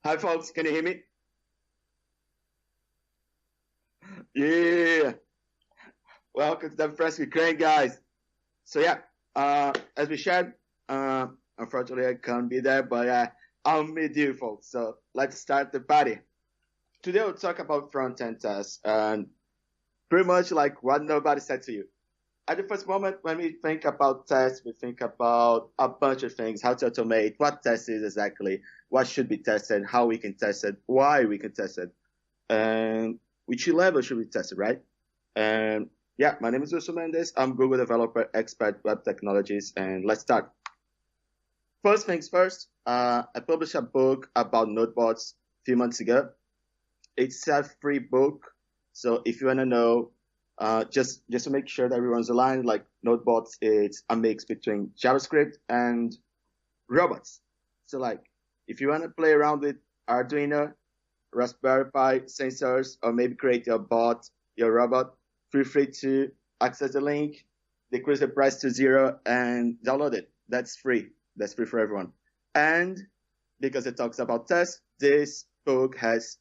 Hi, folks. Can you hear me? Yeah. Welcome to DevFest Ukraine, guys. So yeah, as we shared, unfortunately I can't be there, but I'm with you, folks. So let's start the party. Today we'll talk about front-end tests and pretty much like what nobody said to you. At the first moment, when we think about tests, we think about a bunch of things: how to automate, what test is exactly, what should be tested, how we can test it, why we can test it, and which level should we test it, right? And yeah, my name is Mendes. I'm Google developer, expert, web technologies, and let's start. First things first, I published a book about notebots a few months ago. It's a free book, so if you want to know, just to make sure that everyone's aligned, like notebots, it's a mix between JavaScript and robots. So like, if you want to play around with Arduino, Raspberry Pi sensors, or maybe create your bot, your robot, feel free to access the link, decrease the price to 0, and download it. That's free. That's free for everyone. And because it talks about tests, this book has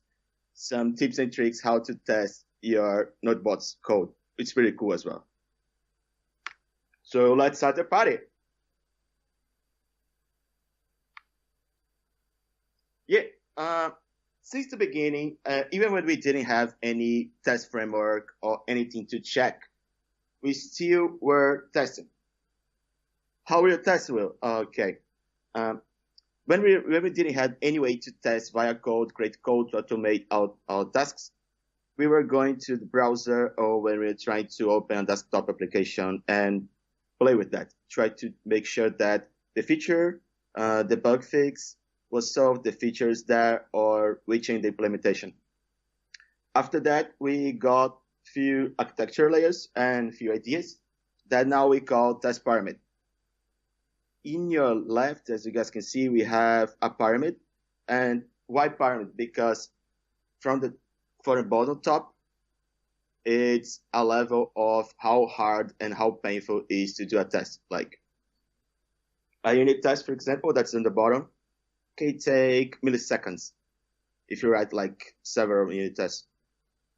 some tips and tricks how to test your notebots code. It's pretty cool as well. So let's start the party. Yeah. Since the beginning, even when we didn't have any test framework or anything to check, we still were testing. How will you test? Will okay. When we didn't have any way to test via code, create code to automate our tasks, we were going to the browser or when we were trying to open a desktop application and play with that. Try to make sure that the feature, the bug fix, was solved, the features there, or reaching the implementation. After that, we got few architecture layers and few ideas that now we call test pyramid. In your left, as you guys can see, we have a pyramid. And why pyramid? Because for the bottom top, it's a level of how hard and how painful it is to do a test. Like a unit test, for example, that's in the bottom, can take milliseconds if you write like several unit tests.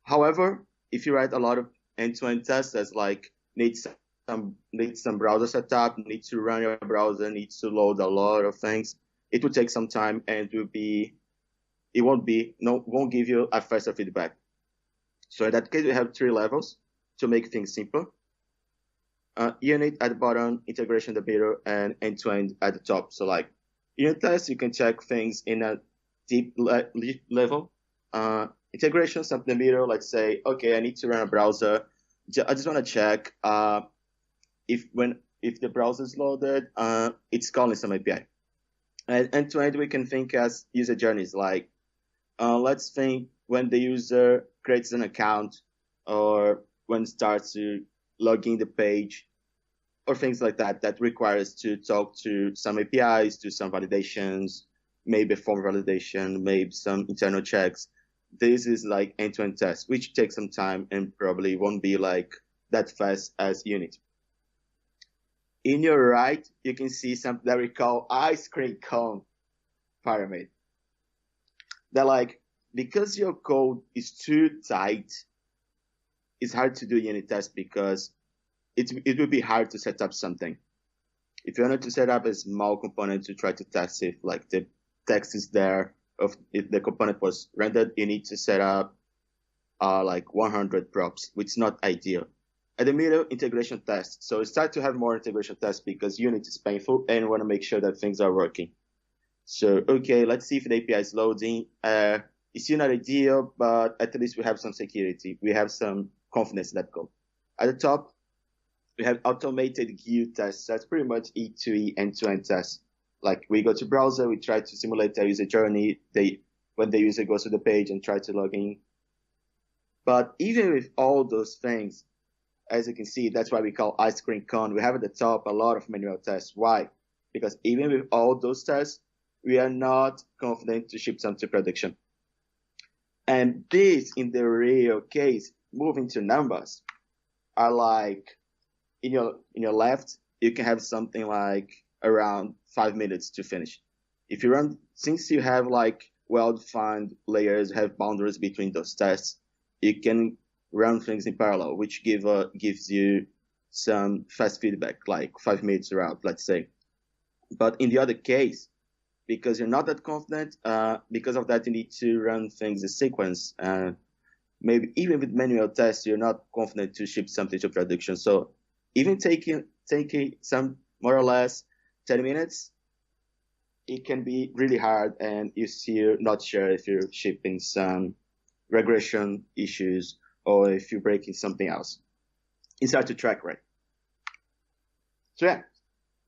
However, if you write a lot of end-to-end tests that's like needs some browser setup, needs to run your browser, needs to load a lot of things, it will take some time and won't give you a faster feedback. So in that case, we have 3 levels to make things simpler. Unit at the bottom, integration at the middle, and end-to-end at the top. So like unit tests, you can check things in a deep level. Integration, something in the middle, like say, okay, I need to run a browser. I just want to check if the browser is loaded, it's calling some API. And end-to-end, we can think as user journeys. Like, let's think when the user creates an account or when starts to log in the page or things like that, that requires to talk to some APIs, do some validations, maybe form validation, maybe some internal checks. This is like end-to-end test, which takes some time and probably won't be like that fast as unit. In your right, you can see something that we call ice cream cone pyramid. That like, because your code is too tight, it's hard to do unit test because it would be hard to set up something. If you wanted to set up a small component to try to test if like the text is there, if the component was rendered, you need to set up like 100 props, which is not ideal. At the middle, integration tests. So start to have more integration tests because unit is painful and you want to make sure that things are working. So, okay, let's see if the API is loading. It's still not ideal, but at least we have some security. We have some confidence in that code. At the top, we have automated GUI tests. That's pretty much E2E end-to-end tests. Like we go to browser, we try to simulate a user journey. When the user goes to the page and try to log in. But even with all those things, as you can see, that's why we call ice cream cone. We have at the top a lot of manual tests. Why? Because even with all those tests, we are not confident to ship some to production. And this, in the real case, moving to numbers, are like, in your left, you can have something like around 5 minutes to finish. If you run, since you have like well-defined layers, have boundaries between those tests. You can run things in parallel, which gives you some fast feedback, like 5 minutes around, let's say. But in the other case, because you're not that confident, because of that, you need to run things in sequence. Maybe even with manual tests, you're not confident to ship something to production. So even taking some more or less 10 minutes, it can be really hard, and you're still not sure if you're shipping some regression issues or if you're breaking something else. It's hard to track, right? So yeah,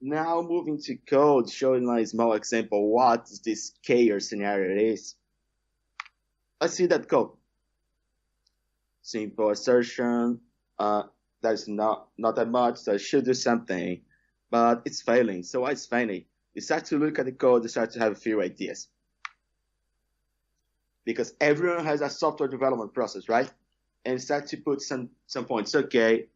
now moving to code, showing a small example what this chaos scenario is. Let's see that code. Simple assertion, there's not that much, so I should do something, but it's failing. So why it's failing? You start to look at the code, you start to have a few ideas. Because everyone has a software development process, right? And start to put some points. Okay,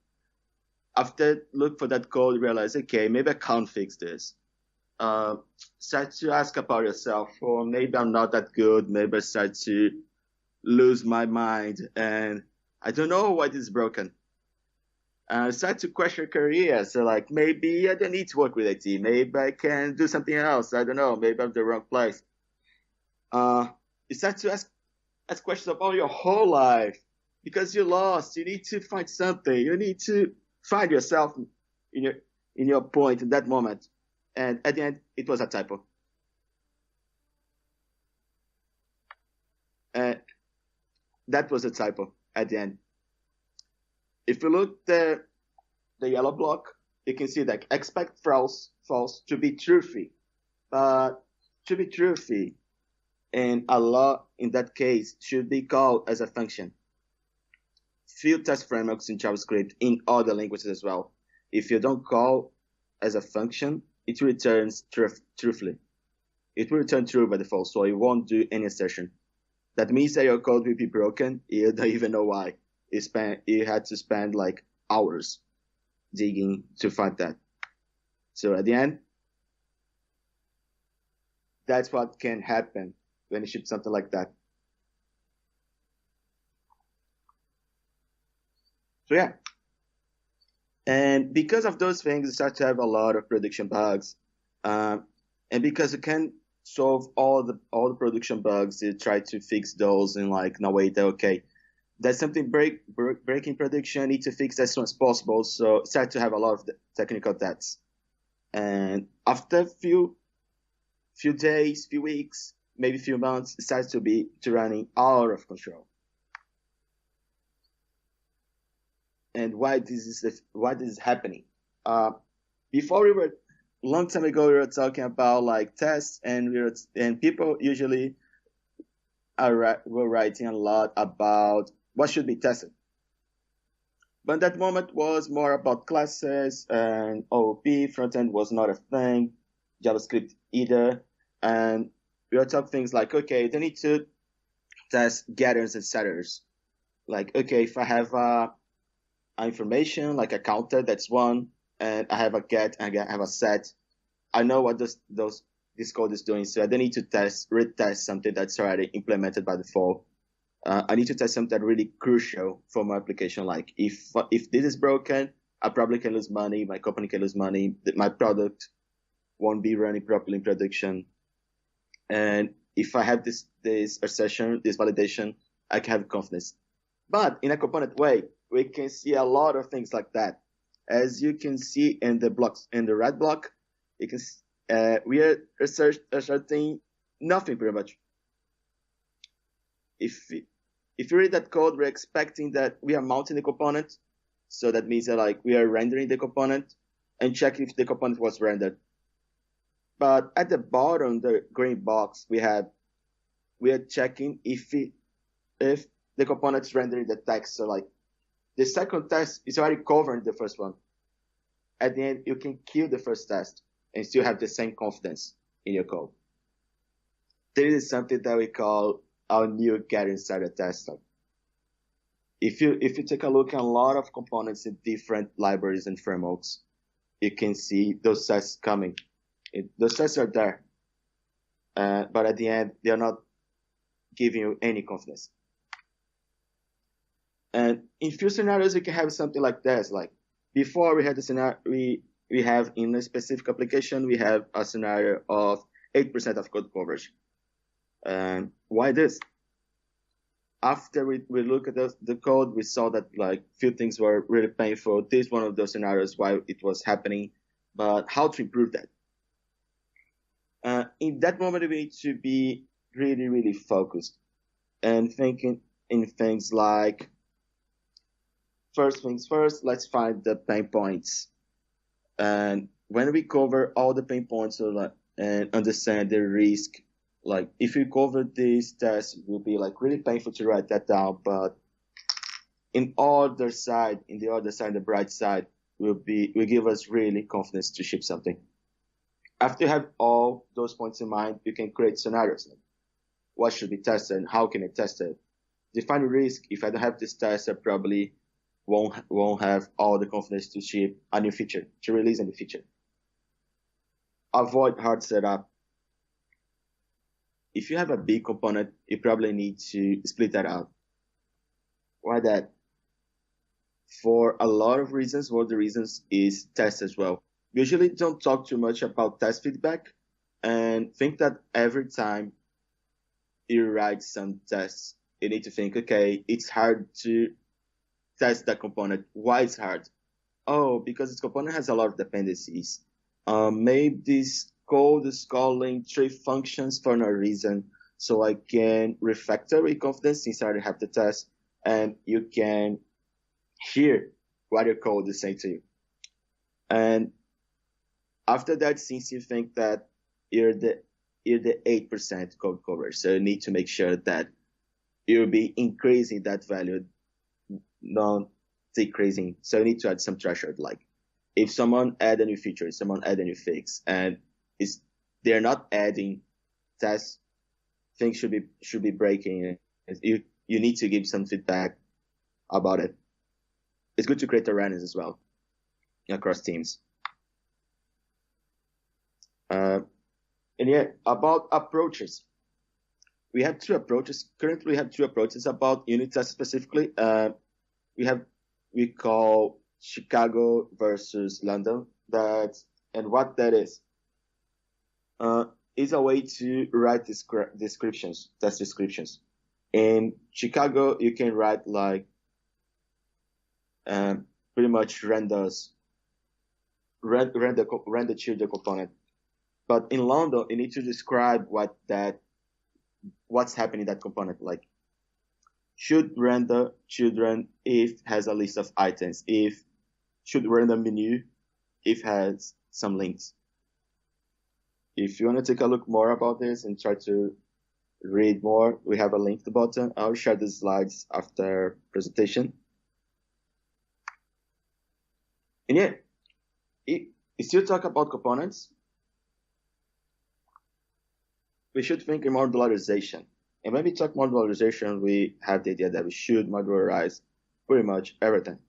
after look for that code, realize, okay, maybe I can't fix this. Start to ask about yourself, or maybe I'm not that good. Maybe I start to lose my mind, and I don't know why this is broken. Start to question your career. So like, maybe I don't need to work with IT. Maybe I can do something else. I don't know. Maybe I'm the wrong place. You start to ask questions about your whole life because you're lost. You need to find something. You need to find yourself in your point in that moment. And at the end, it was a typo. That was a typo at the end. If you look the yellow block, you can see that expect false to be truthy. But to be truthy, and a lot in that case should be called as a function. Few test frameworks in JavaScript in other languages as well. If you don't call as a function, it returns truthfully. It will return true by default, so it won't do any assertion. That means that your code will be broken. You don't even know why. You had to spend like hours digging to find that. So at the end, that's what can happen when you ship something like that. So yeah. And because of those things, you start to have a lot of production bugs. And because you can solve all the production bugs, you try to fix those in like in a way that, okay, there's something breaking production, I need to fix as soon as possible. So start to have a lot of technical debts. And after a few days, few weeks, maybe few months, it starts to running out of control. And why this is happening? Before long time ago, we were talking about like tests, and people usually were writing a lot about what should be tested. But that moment was more about classes, and OOP, frontend was not a thing, JavaScript either. And we were talking things like, okay, they need to test getters and setters. Like, okay, if I have information, like a counter, that's one, and I have a get, and I have a set, I know what this code is doing, so I don't need to retest something that's already implemented by default. I need to test something that's really crucial for my application. Like if this is broken, I probably can lose money, my company can lose money, my product won't be running properly in production. And if I have this assertion, this validation, I can have confidence. But in a component way, we can see a lot of things like that. As you can see in the blocks, in the red block, you can we are asserting nothing pretty much. If you read that code, we're expecting that we are mounting the component. So that means that like we are rendering the component and check if the component was rendered. But at the bottom, the green box, we are checking if the component is rendering the text. So like the second test is already covering the first one. At the end, you can kill the first test and still have the same confidence in your code. This is something that we call our new getting started test. Like if you take a look at a lot of components in different libraries and frameworks, you can see those tests coming. Those tests are there, but at the end, they are not giving you any confidence. And in few scenarios, you can have something like this. Like before, we had the scenario we have in a specific application, we have a scenario of 8% of code coverage. And why this? After we look at the code, we saw that like few things were really painful. This is one of those scenarios why it was happening, but how to improve that? In that moment, we need to be really, really focused and thinking in things like, first things first, let's find the pain points. And when we cover all the pain points and understand the risk, like if you cover these tests, it will be like really painful to write that down. But in the other side, the bright side, will give us really confidence to ship something. After you have all those points in mind, you can create scenarios. Like what should be tested and how can I test it? Define risk. If I don't have this test, I probably won't have all the confidence to ship a new feature, to release a new feature. Avoid hard setup. If you have a big component, you probably need to split that out. Why that? For a lot of reasons. One of the reasons is test as well. Usually don't talk too much about test feedback and think that every time you write some tests, you need to think, okay, it's hard to test that component. Why it's hard? Oh, because this component has a lot of dependencies. Maybe this code is calling 3 functions for no reason. So I can refactor with confidence since I already have the test, and you can hear what your code is saying to you. And after that, since you think that you're the 8% code coverage, so you need to make sure that you'll be increasing that value, not decreasing. So you need to add some threshold. Like if someone add a new feature, someone add a new fix, and they're not adding tests, things should be breaking. You need to give some feedback about it. It's good to create awareness as well across teams. And yeah, about approaches. We have 2 approaches. Currently, we have 2 approaches about unit tests specifically. We call Chicago versus London. And what that is a way to write descriptions, test descriptions. In Chicago, you can write like pretty much render children component. But in London, you need to describe what's happening in that component. Like, should render children if has a list of items, should render menu if has some links. If you want to take a look more about this and try to read more, we have a link to the bottom. I'll share the slides after presentation. And yeah, if you talk about components, we should think in modularization. And when we talk modularization, we have the idea that we should modularize pretty much everything.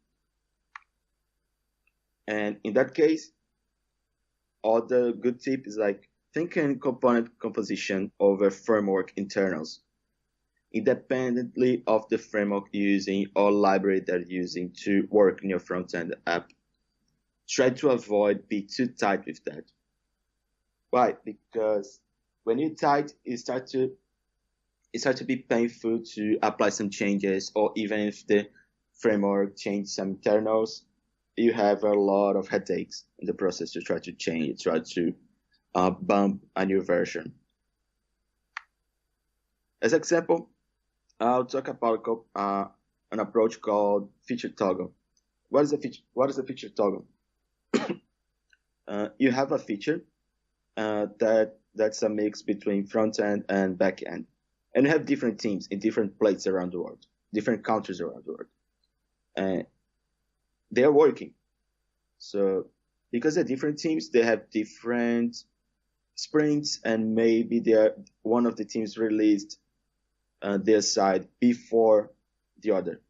And in that case, all the good tip is like thinking component composition over framework internals, independently of the framework you're using or library that you're using to work in your front-end app. Try to avoid being too tight with that. Why? Because when you're tight, it starts to be painful to apply some changes, or even if the framework changes some internals, you have a lot of headaches in the process to try to change, try to bump a new version. As example, I'll talk about an approach called feature toggle. What is a feature toggle? You have a feature that's a mix between front end and back end, and you have different teams in different places around the world, different countries around the world, and they are working. So because they're different teams, they have different sprints, and maybe one of the teams released their side before the other.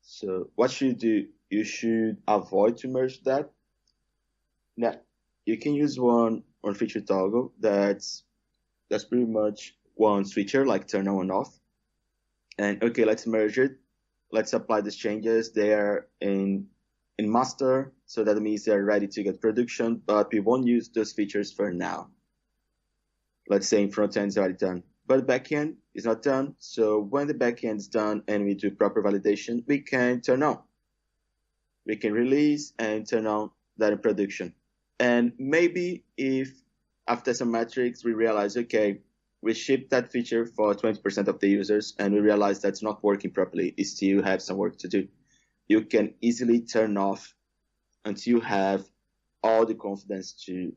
So what should you do? You should avoid to merge that. Now, you can use one feature toggle that's pretty much one switcher, like turn on and off. And okay, let's merge it. Let's apply these changes. They are in master, so that means they're ready to get production, but we won't use those features for now. Let's say in front end is already done, but backend is not done. So when the backend is done and we do proper validation, we can turn on. We can release and turn on that in production. And maybe if after some metrics, we realize, okay, we shipped that feature for 20% of the users and we realize that's not working properly, it still have some work to do. You can easily turn off until you have all the confidence to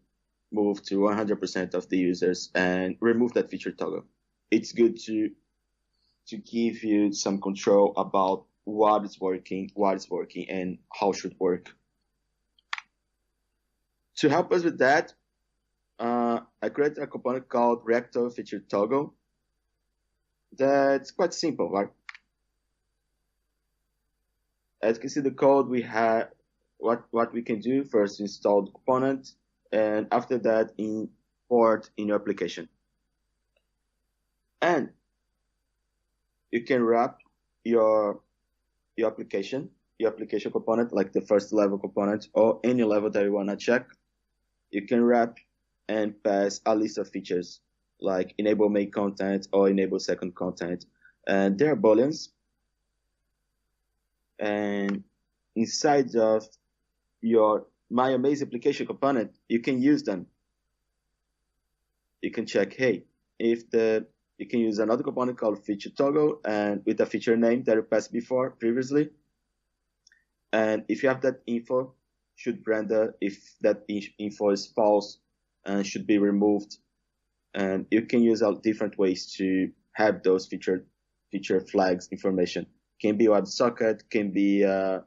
move to 100% of the users and remove that feature toggle. It's good to give you some control about what is working, and how it should work. To help us with that, I created a component called reactor feature toggle. That's quite simple, right? As you can see the code, we have what we can do. First, install the component, and after that, import in your application. And you can wrap your application component, like the first level component or any level that you want to check. You can wrap and pass a list of features like enable main content or enable second content. And there are booleans. And inside of your My Amazing application component, you can use them. You can check, hey, you can use another component called feature toggle and with a feature name that you passed previously. And if you have that info, should render. If that info is false, and should be removed. And you can use different ways to have those feature flags information. Can be a WebSocket, can be a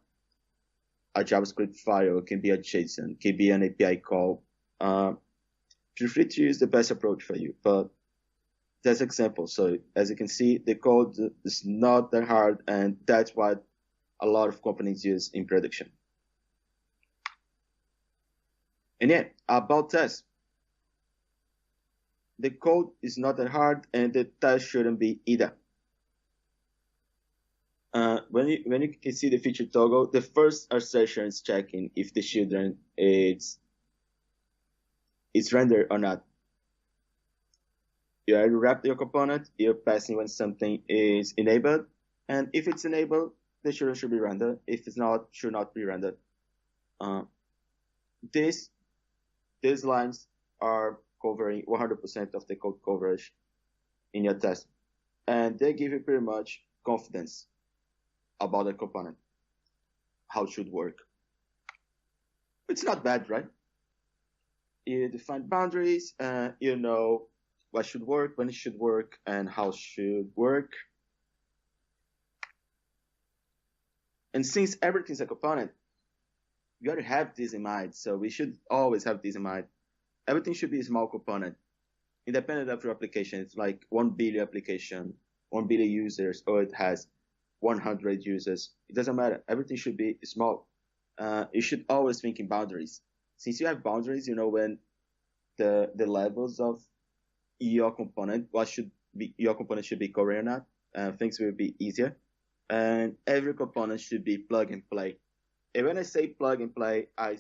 JavaScript file, can be a JSON, can be an API call. Feel free to use the best approach for you, but that's example. So as you can see, the code is not that hard, and that's what a lot of companies use in production. And yeah, about tests. The code is not that hard, and the test shouldn't be either. When you can see the feature toggle, the first assertion is checking if the children is rendered or not. You already wrapped your component, you're passing when something is enabled, and if it's enabled, the children should be rendered. If it's not, should not be rendered. These lines are covering 100% of the code coverage in your test, and they give you pretty much confidence about the component, how it should work. It's not bad, right? You define boundaries, you know what should work, when it should work, and how it should work. And since everything's a component, you gotta have this in mind. So we should always have this in mind. Everything should be a small component, independent of your application. It's like 1 billion application, 1 billion users, or it has 100 users. It doesn't matter. Everything should be small. You should always think in boundaries. Since you have boundaries, you know when the levels of your component, your component should be covering or not. Things will be easier. And every component should be plug and play. And when I say plug and play, I'm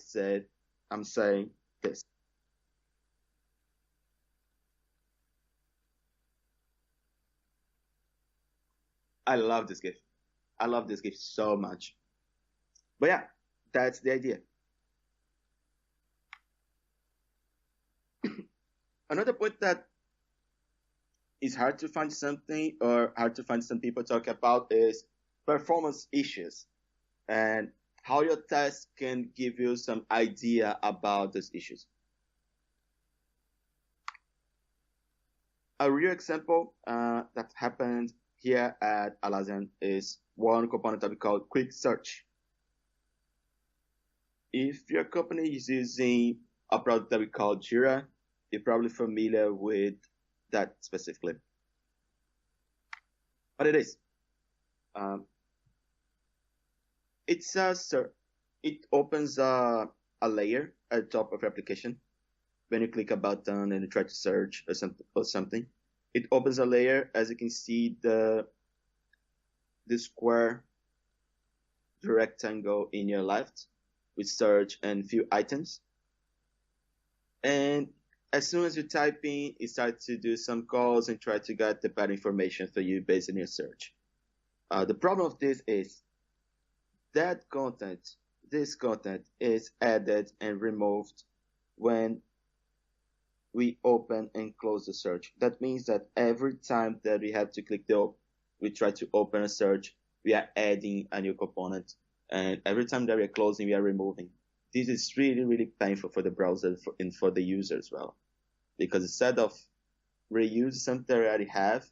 saying this. I love this GIF. I love this GIF so much. But yeah, that's the idea. Another point that is hard to find something, or hard to find some people talk about, is performance issues and how your test can give you some idea about those issues. A real example that happened here at Alazian is one component that we call quick search. If your company is using a product that we call Jira, you're probably familiar with that specifically. What it is, it opens a layer at the top of your application. When you click a button and you try to search or something, it opens a layer. As you can see, the the square, the rectangle in your left with search and few items. And as soon as you type in, it starts to do some calls and try to get the better information for you based on your search. The problem of this is that this content is added and removed when we open and close the search. That means that every time that we have to click we try to open a search, we are adding a new component. And every time that we are closing, we are removing. This is really, really painful for the browser and for the user as well. Because instead of reuse something that we already have,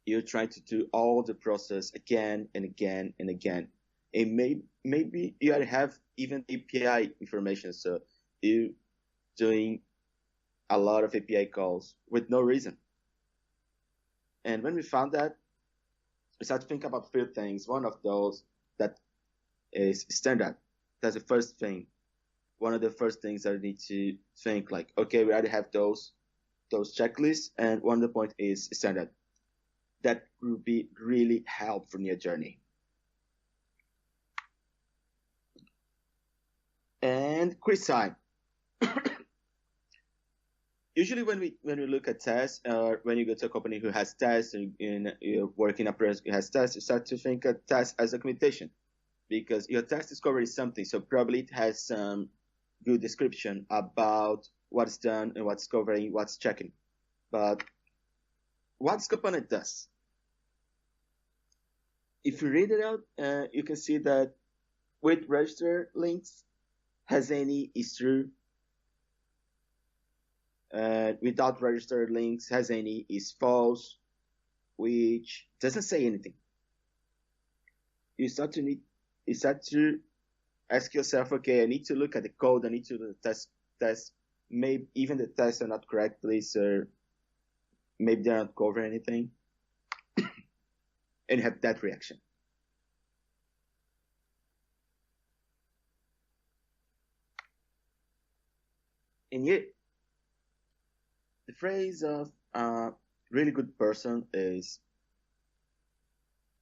you're trying to do all the process again and again and again. And maybe you already have even API information, so you doing a lot of API calls with no reason. And when we found that, we started to think about a few things. One of those that is standard. That's the first thing. One of the first things that I need to think like, okay, we already have those checklists, and one of the point is standard. That will be really helpful in your journey. And quiz time. Usually when we look at tests, or when you go to a company who has tests, and you work in a person who has tests, you start to think of tests as documentation, because your test is covering something, so probably it has some good description about what's done and what's covering, what's checking. But what this component does, if you read it out, you can see that with register links has any is true. Without registered links has any is false, which doesn't say anything. You start to ask yourself, okay, I need to look at the code, I need to test. Maybe even the tests are not correctly, so maybe they're not covering anything. And have that reaction. And yet, the phrase of a really good person is,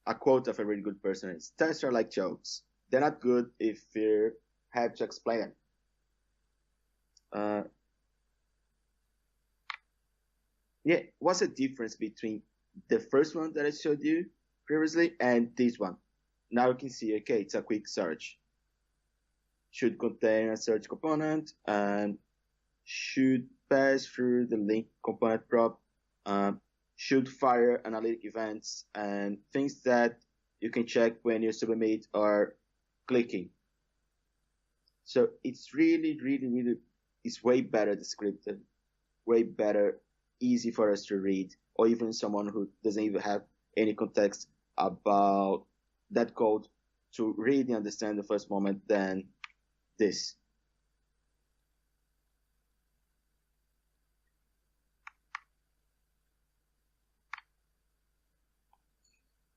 a quote of a really good person is, tests are like jokes. They're not good if you have to explain them. Yeah, what's the difference between the first one that I showed you previously and this one? Now you can see, okay, it's a quick search. Should contain a search component and should pass through the link component prop, should fire analytic events and things that you can check when you submit or clicking. So it's really, really, really, it's way better descriptive, way better, easy for us to read, or even someone who doesn't even have any context about that code to really understand the first moment than this.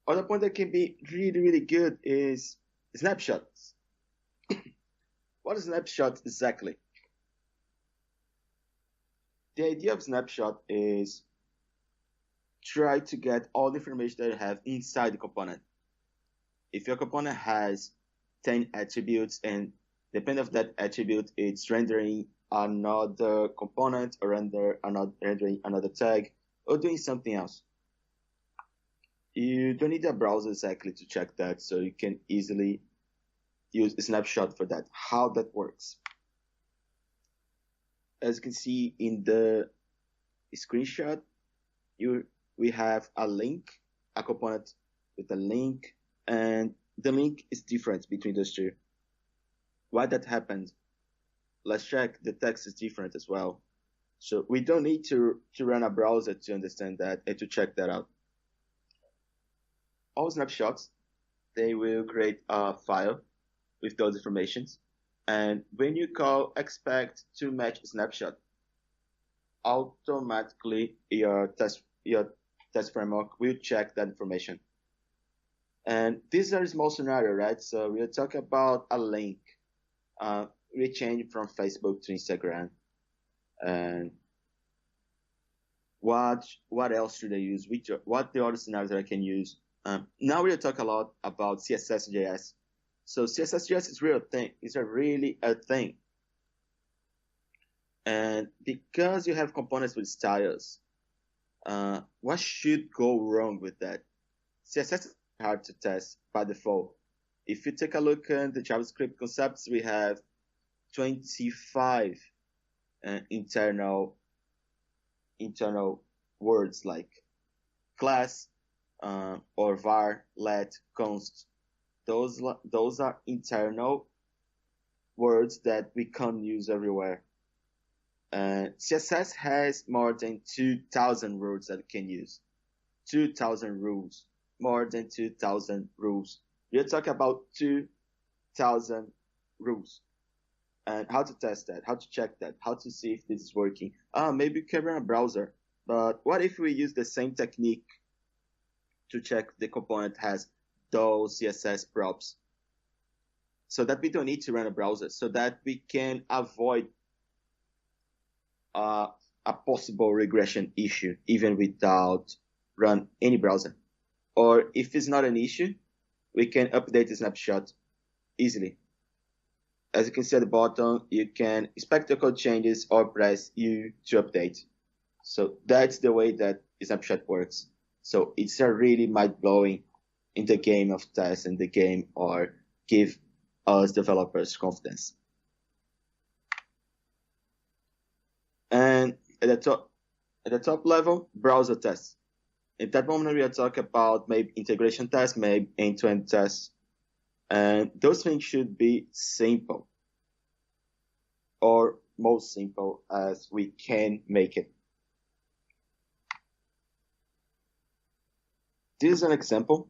Other point that can be really, really good is snapshots. What is snapshot exactly? The idea of snapshot is try to get all the information that you have inside the component. If your component has 10 attributes and depending on that attribute, it's rendering another component or rendering another tag or doing something else. You don't need a browser exactly to check that, so you can easily use a snapshot for that. How that works. As you can see in the screenshot, we have a link, a component with a link, and the link is different between those two. Why that happened? Let's check. The text is different as well. So we don't need to run a browser to understand that and to check that out. All snapshots, they will create a file with those informations. And when you call expect to match snapshot, automatically your test framework will check that information. And this is a small scenario, right? So we'll talk about a link. We change from Facebook to Instagram. And what else should I use? What the other scenarios that I can use Now we'll talk a lot about CSS.js. So CSS.js is real thing. It's really a thing. And because you have components with styles, what should go wrong with that? CSS is hard to test by default. If you take a look at the JavaScript concepts, we have 25 internal words like class or var, let, const. Those are internal words that we can't use everywhere. CSS has more than 2,000 rules that it can use. 2,000 rules. More than 2,000 rules. We're talking about 2,000 rules. And how to test that, how to check that, how to see if this is working. Maybe you can run a browser. But what if we use the same technique to check the component has those CSS props? So that we don't need to run a browser, so that we can avoid a possible regression issue even without run any browser. Or if it's not an issue, we can update the snapshot easily. As you can see at the bottom, you can inspect the code changes or press U to update. So that's the way that snapshot works. So it's a really mind-blowing in the game of tests and the game or give us developers confidence. And at the top level, browser tests. At that moment, we are talking about maybe integration tests, maybe end-to-end tests. And those things should be simple, or most simple as we can make it. This is an example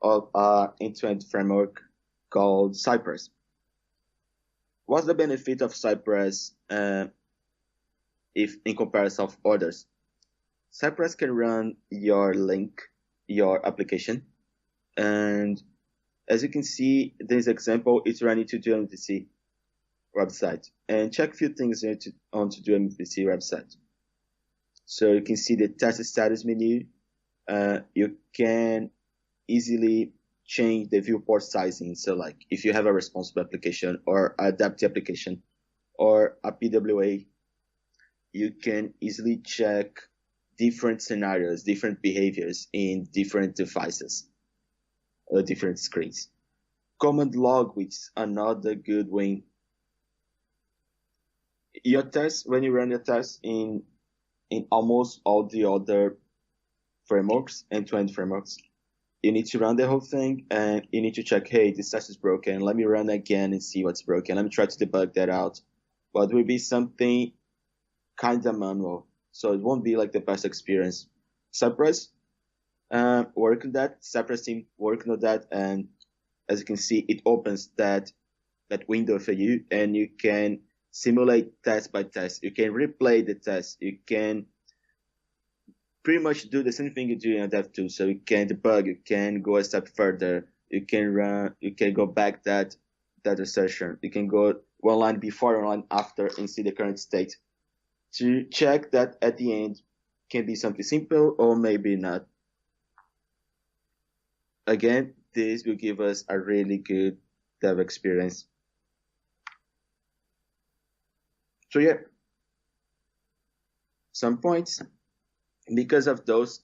of an end-to-end framework called Cypress. What's the benefit of Cypress if in comparison of others? Cypress can run your link, your application, and as you can see, this example is running to MVC website. And check a few things on to MVC website. So you can see the test status menu. You can easily change the viewport sizing. So like if you have a responsive application or adaptive application or a PWA, you can easily check different scenarios, different behaviors in different devices. Different screens. Command log, which is another good win. Your test, when you run your test in almost all the other frameworks, end-to-end frameworks, you need to run the whole thing and you need to check, hey, this test is broken. Let me run again and see what's broken. Let me try to debug that out. But it will be something kind of manual, so it won't be like the best experience. Cypress work on that. Cypress team working on that, and as you can see, it opens that window for you, and you can simulate test by test. You can replay the test. You can pretty much do the same thing you do in a dev tool. So you can debug. You can go a step further. You can run. You can go back that assertion. You can go one line before, one line after, and see the current state to check that at the end can be something simple or maybe not. Again, this will give us a really good dev experience. So yeah, some points. Because of those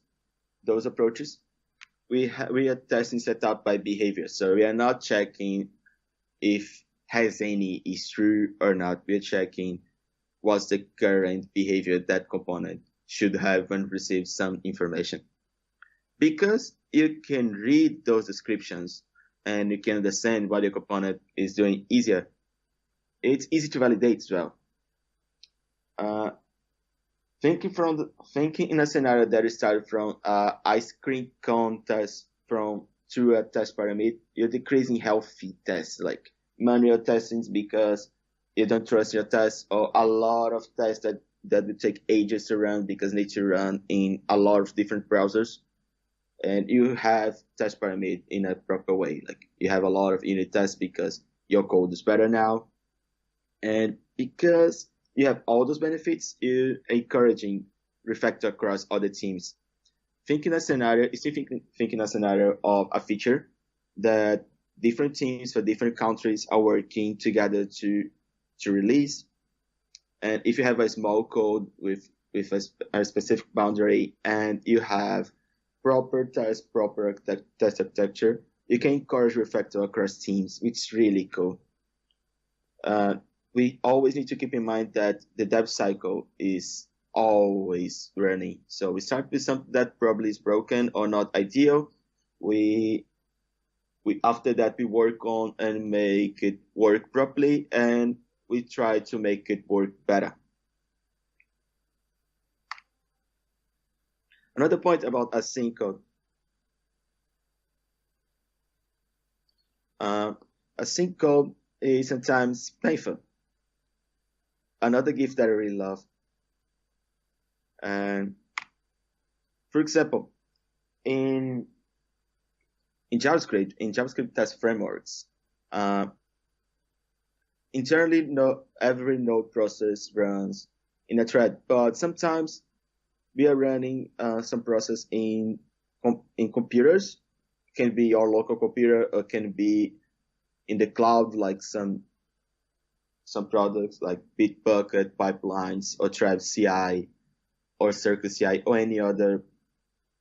approaches, we are testing set up by behavior. So we are not checking if has any is true or not. We are checking what's the current behavior that component should have when receive some information. Because you can read those descriptions and you can understand what your component is doing easier, it's easy to validate as well. Thinking in a scenario that is started from ice cream cone test to a test pyramid, you're decreasing healthy tests like manual testings because you don't trust your tests, or a lot of tests that would take ages to run because they need to run in a lot of different browsers. And you have test pyramid in a proper way. Like you have a lot of unit tests because your code is better now. And because you have all those benefits, you're encouraging refactor across other teams. thinking a scenario, still thinking a scenario of a feature that different teams for different countries are working together to release. And if you have a small code with a specific boundary and you have proper test architecture, you can encourage refactor across teams, which is really cool. We always need to keep in mind that the dev cycle is always running. So we start with something that probably is broken or not ideal. We after that we work on and make it work properly, and we try to make it work better. Another point about async code. Async code is sometimes painful. Another gift that I really love. And for example, in JavaScript test frameworks, internally, every node process runs in a thread, but sometimes we are running some process in computers. It can be your local computer, or can be in the cloud, like some products like Bitbucket pipelines, or Trav CI, or Circle CI, or any other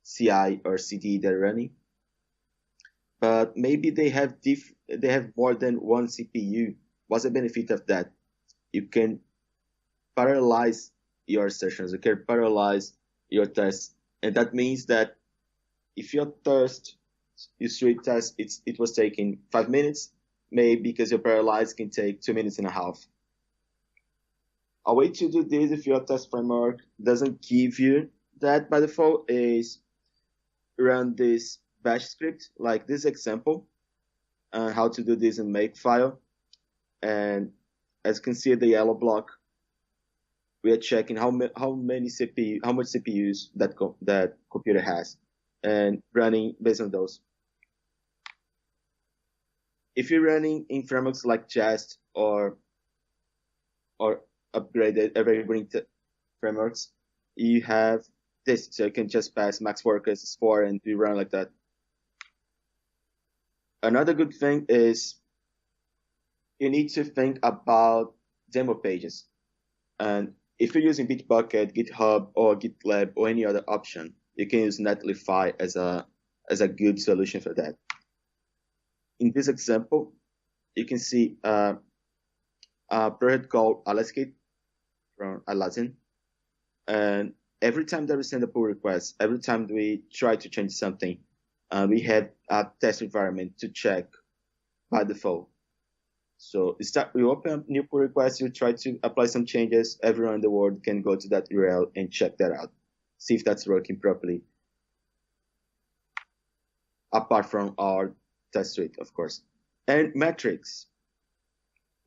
CI or CD they're running. But maybe they have more than one CPU. What's the benefit of that? You can parallelize your sessions. You can parallelize your tests, and that means that if your street test, it was taking 5 minutes, maybe because your parallelize can take 2.5 minutes. A way to do this if your test framework doesn't give you that by default is run this bash script, like this example, how to do this in Makefile. And as you can see, the yellow block, we are checking how much CPUs that computer has, and running based on those. If you're running in frameworks like Jest or upgraded evergreen frameworks, you have this, so you can just pass max workers as 4 and we run like that. Another good thing is you need to think about demo pages. And if you're using Bitbucket, GitHub, or GitLab, or any other option, you can use Netlify as a good solution for that. In this example, you can see a project called Alaskit from Atlassian. And every time that we send a pull request, every time we try to change something, we have a test environment to check by default. So we open up new pull request, you try to apply some changes, everyone in the world can go to that URL and check that out, see if that's working properly. Apart from our test suite, of course. And metrics.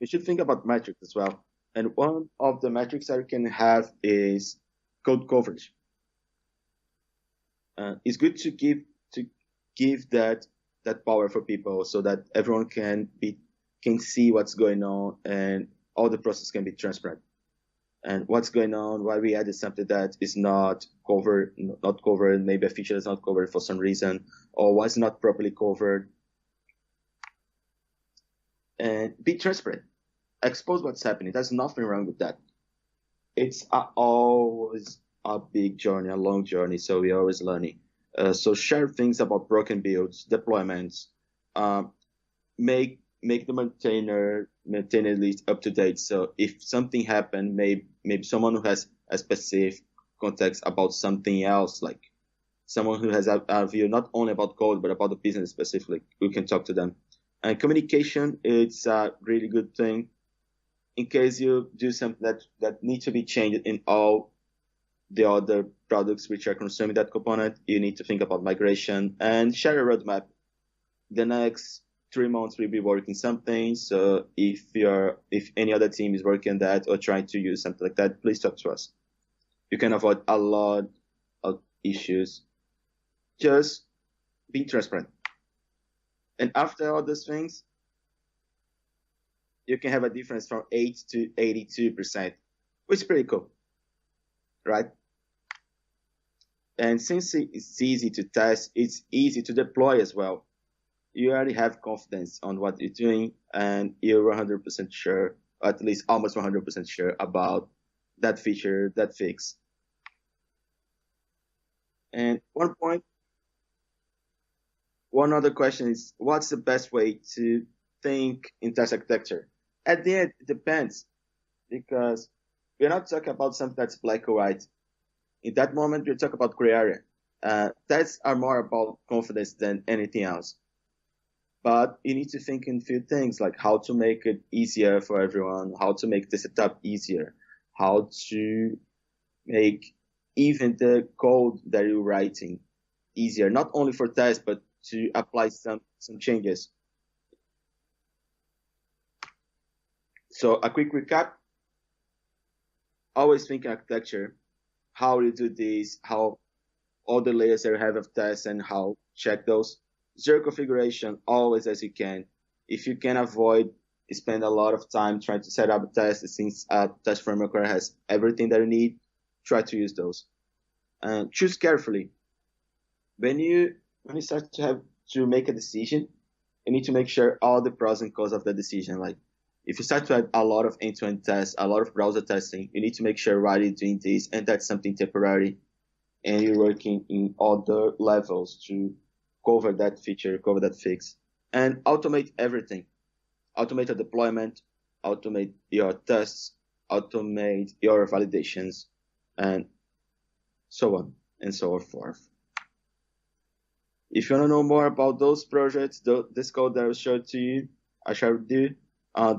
We should think about metrics as well. And one of the metrics that we can have is code coverage. It's good to give that power for people so that everyone can see what's going on and all the process can be transparent. And what's going on, why we added something that is not covered, maybe a feature is not covered for some reason, or was not properly covered. And be transparent. Expose what's happening. There's nothing wrong with that. It's always a big journey, a long journey, so we're always learning. So share things about broken builds, deployments, make the maintainer list up to date. So if something happened, maybe someone who has a specific context about something else, like someone who has a view not only about code, but about the business specifically, we can talk to them. And communication, it's a really good thing. In case you do something that needs to be changed in all the other products which are consuming that component, you need to think about migration and share a roadmap. The next 3 months we'll be working something. So if any other team is working on that or trying to use something like that, please talk to us. You can avoid a lot of issues. Just be transparent. And after all those things, you can have a difference from 8 to 82%, which is pretty cool, right? And since it's easy to test, it's easy to deploy as well. You already have confidence on what you're doing, and you're 100% sure, or at least almost 100% sure about that feature, that fix. And one other question is, what's the best way to think in test architecture? At the end, it depends, because we're not talking about something that's black or white. In that moment, we're talking about gray area. Tests are more about confidence than anything else. But you need to think in a few things, like how to make it easier for everyone, how to make the setup easier, how to make even the code that you're writing easier, not only for tests, but to apply some changes. So a quick recap, always think in architecture, how you do this, how all the layers that you have of tests and how check those. Zero configuration, always as you can. If you can avoid, spend a lot of time trying to set up a test, since a test framework has everything that you need, try to use those. And choose carefully. When you start to have to make a decision, you need to make sure all the pros and cons of the decision. Like if you start to add a lot of end-to-end tests, a lot of browser testing, you need to make sure why you're doing this, and that's something temporary, and you're working in other levels to cover that feature, cover that fix, and automate everything. Automate your deployment, automate your tests, automate your validations, and so on and so forth. If you want to know more about those projects, this code that I showed to you, I shared with you,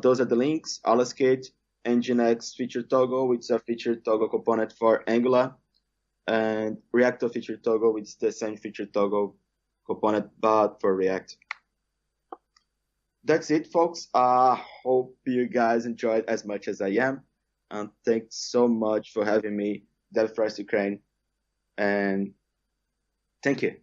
those are the links: Alaskate, Nginx feature toggle, which is a feature toggle component for Angular, and Reactor feature toggle, which is the same feature toggle component, but for React. That's it, folks. I hope you guys enjoyed as much as I am. And thanks so much for having me, DevFest Ukraine. And thank you.